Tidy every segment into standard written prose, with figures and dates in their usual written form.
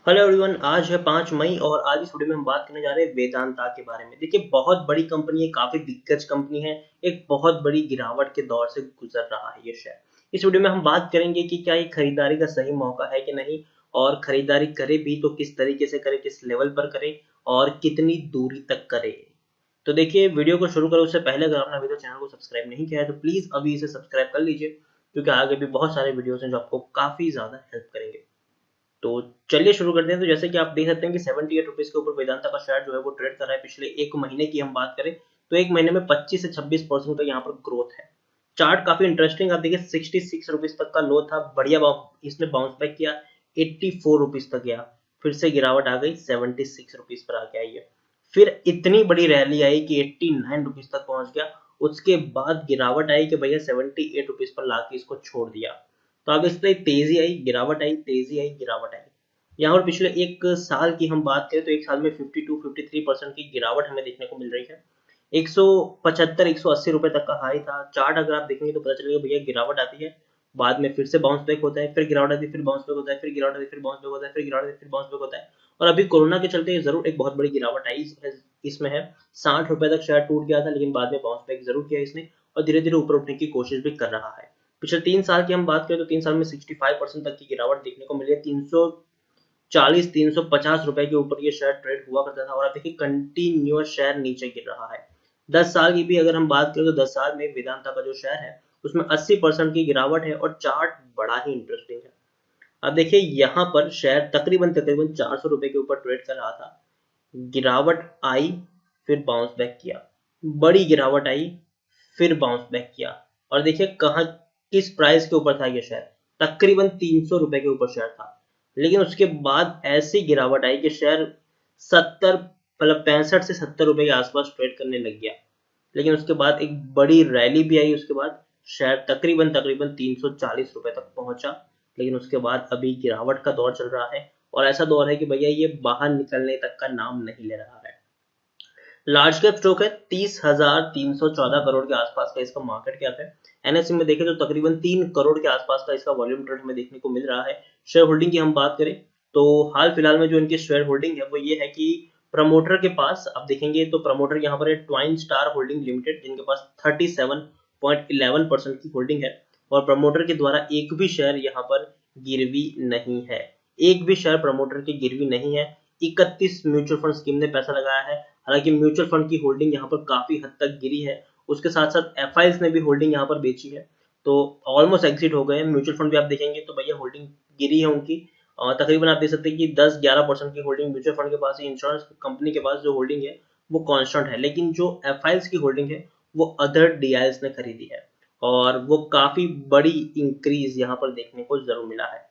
Hello everyone, आज है 5 मई और आज इस वीडियो में हम बात करने जा रहे हैं वेदांता के बारे में। देखिए, बहुत बड़ी कंपनी है, काफी दिग्गज कंपनी है, एक बहुत बड़ी गिरावट के दौर से गुजर रहा है ये शेयर। इस वीडियो में हम बात करेंगे कि क्या ये खरीदारी का सही मौका है कि नहीं, और खरीदारी करे भी तो किस तरीके से करे, किस लेवल पर करे और कितनी दूरी तक करे। तो देखिए, वीडियो को शुरू करें उससे पहले अगर आपने अभी तक चैनल को सब्सक्राइब नहीं किया है तो प्लीज अभी इसे सब्सक्राइब कर लीजिए, क्योंकि आगे भी बहुत सारे वीडियोस हैं जो आपको काफी ज्यादा हेल्प करेंगे। तो चलिए शुरू करते हैं। तो जैसे कि आप देख सकते हैं कि 78 रुपीज के ऊपर वेदांता का शेयर जो है वो ट्रेड कर रहा है। पिछले एक महीने की हम बात करें तो एक महीने में 25 से 26% का यहाँ पर ग्रोथ है। चार्ट काफी इंटरेस्टिंग, आप देखिए 66 रुपीज तक का लो था, बढ़िया इसने बाउंस बैक किया, 84 रुपीज तक गया, फिर से गिरावट आ गई, 76 रुपीज पर आके आई है। फिर इतनी बड़ी रैली आई कि 89 रुपीज तक पहुंच गया। उसके बाद गिरावट आई कि भैया 78 रुपीज पर लाके इसको छोड़ दिया। तो अब इस पर तेजी आई, गिरावट आई, तेजी आई, गिरावट आई। यहाँ पर पिछले एक साल की हम बात करें तो एक साल में 52-53% की गिरावट हमें देखने को मिल रही है। 175-180 रुपए तक का हाई था। चार्ट अगर आप देखेंगे तो पता चलेगा भैया गिरावट आती है, बाद में फिर से बाउंस बैक होता है, फिर गिरावट आती है, फिर बाउंस बैक होता है, फिर गिरावट आती है, फिर बाउंस बैक होता है, फिर गिरावट आती है, फिर बाउंस बैक होता है। और अभी कोरोना के चलते जरूर एक बहुत बड़ी गिरावट आई इसमें है। 60 रुपए तक शेयर टूट गया था, लेकिन बाद में बाउंस बैक जरूर किया इसने और धीरे धीरे ऊपर उठने की कोशिश भी कर रहा है। पिछले 3 साल की हम बात करें तो 3 साल में 65% तक की गिरावट देखने को मिली है। 340-350 रुपए के ऊपर ये शेयर ट्रेड हुआ करता था और आप देखिए कंटिन्यूअस शेयर नीचे गिर रहा है। 10 साल की भी अगर हम बात करें तो 10 साल में वेदांता का जो शेयर है उसमें 80% की गिरावट है और चार्ट बड़ा ही इंटरेस्टिंग है। अब देखिए, यहाँ पर शेयर तकरीबन तकरीबन 400 रुपए के ऊपर ट्रेड कर रहा था। गिरावट आई, फिर बाउंस बैक किया, बड़ी गिरावट आई, फिर बाउंस बैक किया। और देखिए कहाँ, किस प्राइस के ऊपर था ये शेयर, तकरीबन 300 रुपए के ऊपर शेयर था। लेकिन उसके बाद ऐसी गिरावट आई कि शेयर 70 मतलब 65 से 70 रुपए के आसपास ट्रेड करने लग गया। लेकिन उसके बाद एक बड़ी रैली भी आई, उसके बाद शेयर तकरीबन तकरीबन 340 रुपए तक पहुंचा। लेकिन उसके बाद अभी गिरावट का दौर चल रहा है और ऐसा दौर है कि भैया ये बाहर निकलने तक का नाम नहीं ले रहा है। लार्ज कैप स्टॉक है, 30,314 करोड़ के आसपास का इसका मार्केट कैप है। एनएससी में देखें तो तकरीबन 3 करोड़ के आसपास का इसका वॉल्यूम ट्रेड हमें देखने को मिल रहा है। शेयर होल्डिंग की हम बात करें तो हाल फिलहाल में जो इनकी शेयर होल्डिंग है वो ये है कि प्रमोटर के पास आप देखेंगे तो प्रमोटर यहाँ पर है ट्वाइन स्टार होल्डिंग लिमिटेड, जिनके पास 37.11% की होल्डिंग है। और प्रमोटर के द्वारा एक भी शेयर यहाँ पर गिरवी नहीं है, एक भी शेयर प्रमोटर की गिरवी नहीं है। 31 म्यूचुअल फंड स्कीम ने पैसा लगाया है। हालांकि म्यूचुअल फंड की होल्डिंग यहाँ पर काफी हद तक गिरी है, उसके साथ साथ एफआईज ने भी होल्डिंग यहाँ पर बेची है, तो ऑलमोस्ट एग्जिट हो गए हैं। म्यूचुअल फंड भी आप देखेंगे तो भैया होल्डिंग गिरी है उनकी। तकरीबन आप देख सकते हैं कि 10-11% की होल्डिंग म्यूचुअल फंड के पास है। इंश्योरेंस कंपनी के पास जो होल्डिंग है वो कांस्टेंट है, लेकिन जो एफआईज की होल्डिंग है वो अदर डीआईएल्स ने खरीदी है और वो काफी बड़ी इंक्रीज यहाँ पर देखने को जरूर मिला है।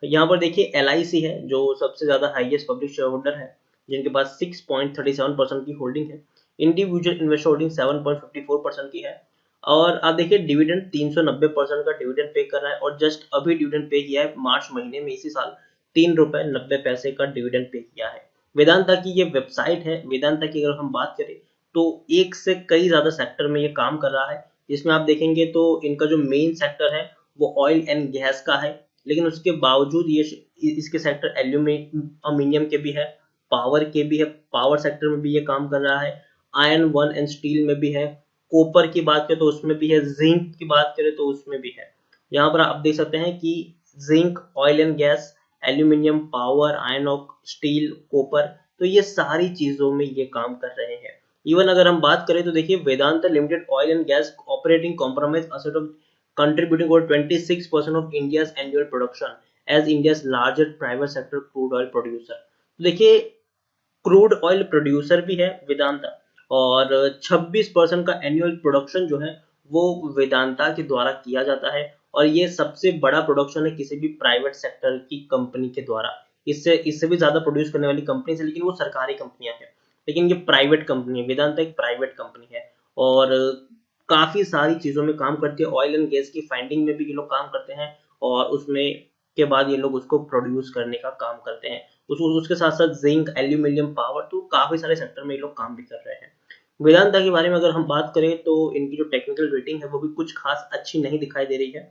यहाँ पर देखिए एलआईसी है जो सबसे ज्यादा हाईएस्ट पब्लिक शेयर होल्डर है, जिनके पास 6.37% की होल्डिंग है। इंडिविजुअल इन्वेस्टर होल्डिंग 7.54% की है। और आप देखिए डिविडेंड 390% का डिविडेंड पे कर रहा है और जस्ट अभी डिविडेंड पे किया है मार्च महीने में इसी साल, 3 रुपए 90 पैसे का डिविडेंड पे किया है। वेदांता की ये वेबसाइट है। वेदांता की अगर हम बात करें तो एक से कई ज्यादा सेक्टर में ये काम कर रहा है, जिसमें आप देखेंगे तो इनका जो मेन सेक्टर है वो ऑयल एंड गैस का है। लेकिन उसके बावजूद ये इसके सेक्टर एल्यूमिनियम के भी है, पावर के भी है, पावर सेक्टर में भी ये काम कर रहा है, आयरन वन एंड स्टील में भी है, कॉपर की बात करें तो उसमें भी है, जिंक की बात करें तो उसमें भी है। यहाँ पर आप देख सकते हैं कि zinc, oil and gas, aluminium, power, iron और स्टील, कॉपर, तो ये सारी चीजों में ये काम कर रहे हैं। इवन अगर हम बात करें तो देखिए Vedanta limited oil and gas operating compromise asset of contributing over 26% of India's annual production as India's largest private sector crude oil producer। तो देखिए क्रूड ऑयल प्रोड्यूसर भी है वेदांता और 26% का एनुअल प्रोडक्शन जो है वो वेदांता के द्वारा किया जाता है और ये सबसे बड़ा प्रोडक्शन है किसी भी प्राइवेट सेक्टर की कंपनी के द्वारा। इससे इससे भी ज्यादा प्रोड्यूस करने वाली कंपनी है, लेकिन वो सरकारी कंपनियां हैं, लेकिन ये प्राइवेट कंपनी है। वेदांता एक प्राइवेट कंपनी है और काफी सारी चीजों में काम करती है। ऑयल एंड गैस की फाइंडिंग में भी ये लोग काम करते हैं और उसमें के बाद ये लोग उसको प्रोड्यूस करने का काम करते हैं। उसके साथ साथ जिंक, एल्यूमिनियम, पावर, तो काफी सारे सेक्टर में ये लोग काम भी कर रहे हैं। वेदांता के बारे में अगर हम बात करें तो इनकी जो टेक्निकल रेटिंग है वो भी कुछ खास अच्छी नहीं दिखाई दे रही है।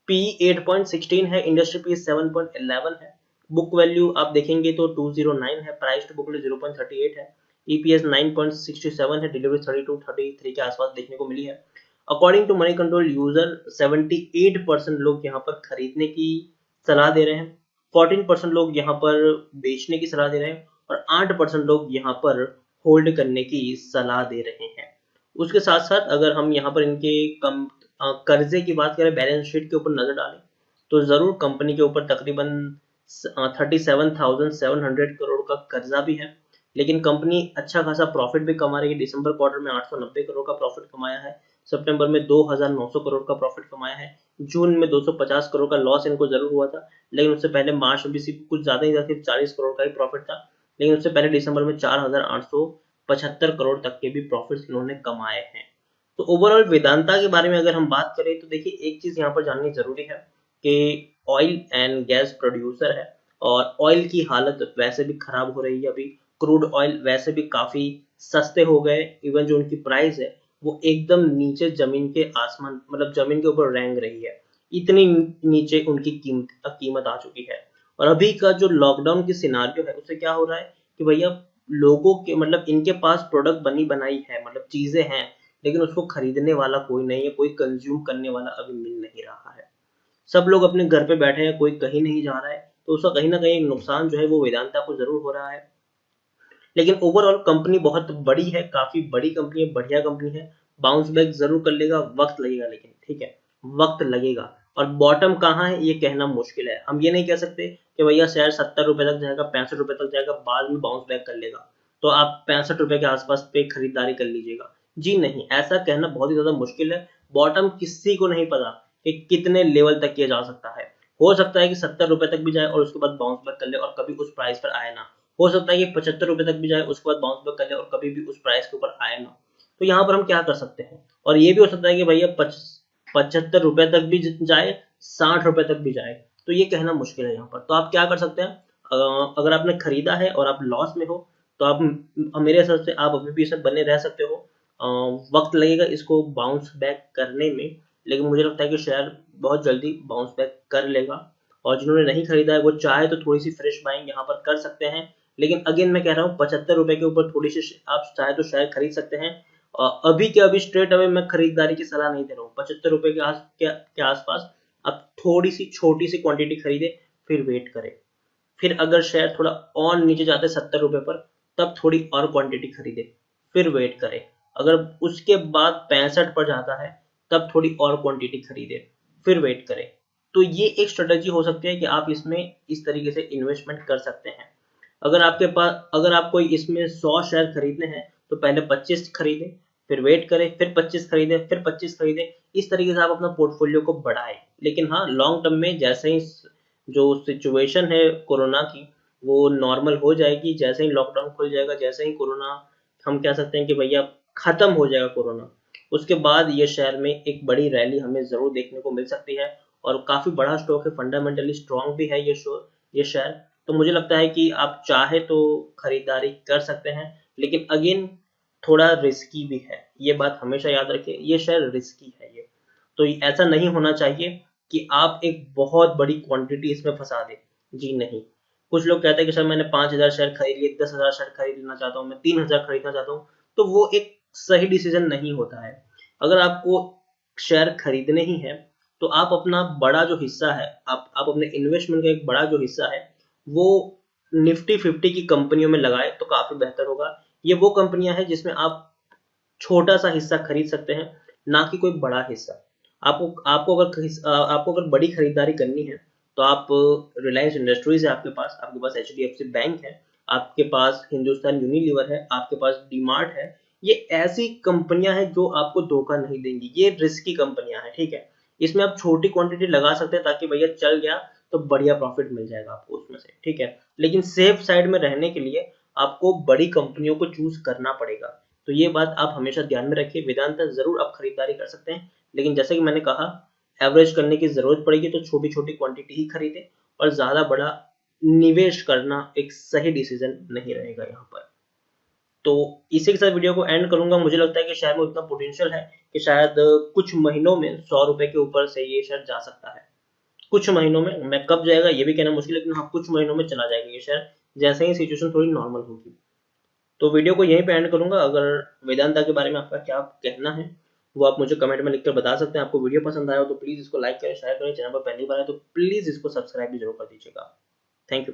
पी 8.16 है, इंडस्ट्री पी 7.11 है। बुक वैल्यू आप देखेंगे तो 209 है, प्राइस टू बुक वैल्यू 0.38 है, ईपीएस 9.67 है, डिलीवरी 32-33 के आसपास देखने को मिली है। According to Moneycontrol user 78% लोग यहाँ पर खरीदने की सलाह दे रहे हैं, 14% लोग यहाँ पर बेचने की सलाह दे रहे हैं और 8% लोग यहाँ पर होल्ड करने की सलाह दे रहे हैं। उसके साथ साथ अगर हम यहाँ पर इनके कर्जे की बात करें, बैलेंस शीट के ऊपर नजर डालें तो जरूर कंपनी के ऊपर तकरीबन 37,700 करोड़ का कर्जा भी है, लेकिन कंपनी अच्छा खासा प्रॉफिट भी कमा रही है। दिसंबर क्वार्टर में 890 करोड़ का प्रॉफिट कमाया है, सितंबर में 2,900 करोड़ का प्रॉफिट कमाया है, जून में 250 करोड़ का लॉस इनको जरूर हुआ था, लेकिन उससे पहले मार्च में भी सिर्फ कुछ ज्यादा ही था, सिर्फ 40 करोड़ का ही प्रॉफिट था, लेकिन उससे पहले दिसंबर में 4,875 करोड़ तक के भी प्रॉफिट इन्होंने कमाए हैं। तो ओवरऑल वेदांता के बारे में अगर हम बात करें तो देखिए एक चीज यहाँ पर जाननी जरूरी है कि ऑयल एंड गैस प्रोड्यूसर है और ऑयल की हालत वैसे भी खराब हो रही है। अभी क्रूड ऑयल वैसे भी काफी सस्ते हो गए, इवन जो उनकी प्राइस है वो एकदम नीचे जमीन के आसमान, मतलब जमीन के ऊपर रेंग रही है, इतनी नीचे उनकी कीमत आ चुकी है। और अभी का जो लॉकडाउन की सिनारियो है उससे क्या हो रहा है कि भैया लोगों के मतलब इनके पास प्रोडक्ट बनी बनाई है, मतलब चीजें हैं, लेकिन उसको खरीदने वाला कोई नहीं है, कोई कंज्यूम करने वाला अभी मिल नहीं रहा है। सब लोग अपने घर पे बैठे हैं, कोई कहीं नहीं जा रहा है, तो उसका कहीं ना कहीं नुकसान जो है वो वेदांता को जरूर हो रहा है। लेकिन ओवरऑल कंपनी बहुत बड़ी है, काफी बड़ी कंपनी है, बढ़िया कंपनी है, बाउंस बैक जरूर कर लेगा, वक्त लगेगा, लेकिन ठीक है वक्त लगेगा। और बॉटम कहाँ है ये कहना मुश्किल है, हम ये नहीं कह सकते कि भैया शेयर 70 रुपए तक जाएगा, 65 रुपए तक जाएगा, बाद में बाउंस बैक कर लेगा तो आप 65 रुपए के आसपास पे खरीदारी कर लीजिएगा। जी नहीं, ऐसा कहना बहुत ही ज्यादा मुश्किल है। बॉटम किसी को नहीं पता कि कितने लेवल तक किया जा सकता है। हो सकता है कि 70 रुपए तक भी जाए और उसके बाद बाउंस बैक कर ले और कभी उस प्राइस पर आए ना, हो सकता है कि 75 रुपए तक भी जाए उसके बाद बाउंस बैक कर ले और कभी भी उस प्राइस के ऊपर आए ना। तो यहाँ पर हम क्या कर सकते हैं, और ये भी हो सकता है कि भैया 75 रुपए तक भी जाए, 60 रुपए तक भी जाए, तो ये कहना मुश्किल है यहाँ पर। तो आप क्या कर सकते हैं, अगर आपने खरीदा है और आप लॉस में हो तो आप मेरे हिसाब से आप अभी भी इसमें बने रह सकते हो। वक्त लगेगा इसको बाउंस बैक करने में, लेकिन मुझे लगता है कि शेयर बहुत जल्दी बाउंस बैक कर लेगा। और जिन्होंने नहीं खरीदा है वो चाहे तो थोड़ी सी फ्रेश बाइंग यहाँ पर कर सकते हैं, लेकिन अगेन मैं कह रहा हूँ 75 रुपए के ऊपर थोड़ी सी आप चाहे तो शेयर खरीद सकते हैं। अभी के अभी स्ट्रेट अवे मैं खरीदारी की सलाह नहीं दे रहा हूँ, 75 रुपए के आसपास आप थोड़ी सी छोटी सी क्वांटिटी खरीदे, फिर वेट करें, फिर अगर शेयर थोड़ा और नीचे जाते हैं 70 रुपए पर तब थोड़ी और क्वांटिटी खरीदे, फिर वेट करें, अगर उसके बाद 65 पर जाता है तब थोड़ी और क्वांटिटी खरीदे, फिर वेट करें। तो ये एक स्ट्रेटेजी हो सकती है कि आप इसमें इस तरीके से इन्वेस्टमेंट कर सकते हैं। अगर आपको इसमें 100 शेयर खरीदने हैं तो पहले 25 खरीदें, फिर वेट करें, फिर 25 खरीदें, फिर 25 खरीदें, इस तरीके से आप अपना पोर्टफोलियो को बढ़ाएं। लेकिन हाँ, लॉन्ग टर्म में जैसे ही जो सिचुएशन है कोरोना की वो नॉर्मल हो जाएगी, जैसे ही लॉकडाउन खुल जाएगा, जैसे ही कोरोना, हम कह सकते हैं कि भैया खत्म हो जाएगा कोरोना, उसके बाद ये शेयर में एक बड़ी रैली हमें जरूर देखने को मिल सकती है। और काफी बड़ा स्टॉक है, फंडामेंटली स्ट्रांग भी है ये शेयर। तो मुझे लगता है कि आप चाहे तो खरीदारी कर सकते हैं, लेकिन अगेन थोड़ा रिस्की भी है, ये बात हमेशा याद रखिए, ये शेयर रिस्की है ये। तो ऐसा नहीं होना चाहिए कि आप एक बहुत बड़ी क्वांटिटी इसमें फंसा दे। जी नहीं, कुछ लोग कहते हैं कि सर मैंने 5,000 शेयर खरीद लिए, 10,000 शेयर खरीदना चाहता हूँ, मैं 3,000 खरीदना चाहता हूँ, तो वो एक सही डिसीजन नहीं होता है। अगर आपको शेयर खरीदने ही है तो आप अपना बड़ा जो हिस्सा है, आप अपने इन्वेस्टमेंट का एक बड़ा जो हिस्सा है वो निफ्टी 50 की कंपनियों में लगाए तो काफी बेहतर होगा। ये वो कंपनियां हैं जिसमें आप छोटा सा हिस्सा खरीद सकते हैं, ना कि कोई बड़ा हिस्सा। आपको अगर बड़ी खरीदारी करनी है तो आप रिलायंस इंडस्ट्रीज है आपके पास HDFC बैंक है, आपके पास हिंदुस्तान यूनिलीवर है, आपके पास डीमार्ट है। ये ऐसी कंपनियां हैं जो आपको धोखा नहीं देंगी, ये रिस्की कंपनियां हैं, ठीक है। इसमें आप छोटी क्वांटिटी लगा सकते हैं ताकि भैया चल गया तो बढ़िया प्रॉफिट मिल जाएगा आपको उसमें से, ठीक है। लेकिन सेफ साइड में रहने के लिए आपको बड़ी कंपनियों को चूज करना पड़ेगा। तो ये बात आप हमेशा ध्यान में रखिए। वेदांता जरूर आप खरीदारी कर सकते हैं, लेकिन जैसे कि मैंने कहा एवरेज करने की जरूरत पड़ेगी तो छोटी छोटी क्वांटिटी ही खरीदे, और ज्यादा बड़ा निवेश करना एक सही डिसीजन नहीं रहेगा यहाँ पर। तो इसी के साथ वीडियो को एंड करूंगा। मुझे लगता है कि शेयर में उतना पोटेंशियल है कि शायद कुछ महीनों में 100 रुपए के ऊपर से ये शेयर जा सकता है। कुछ महीनों में, मैं कब जाएगा ये भी कहना मुश्किल है, लेकिन हाँ कुछ महीनों में चला जाएगा ये शेयर, जैसे ही सिचुएशन थोड़ी नॉर्मल होगी। तो वीडियो को यहीं पे एंड करूंगा। अगर वेदांता के बारे में आपका क्या कहना है वो आप मुझे कमेंट में लिखकर बता सकते हैं। आपको वीडियो पसंद आया हो तो प्लीज इसको लाइक करें, शेयर करें, चैनल पर पहली बार है तो प्लीज इसको सब्सक्राइब भी जरूर कर दीजिएगा। Thank you.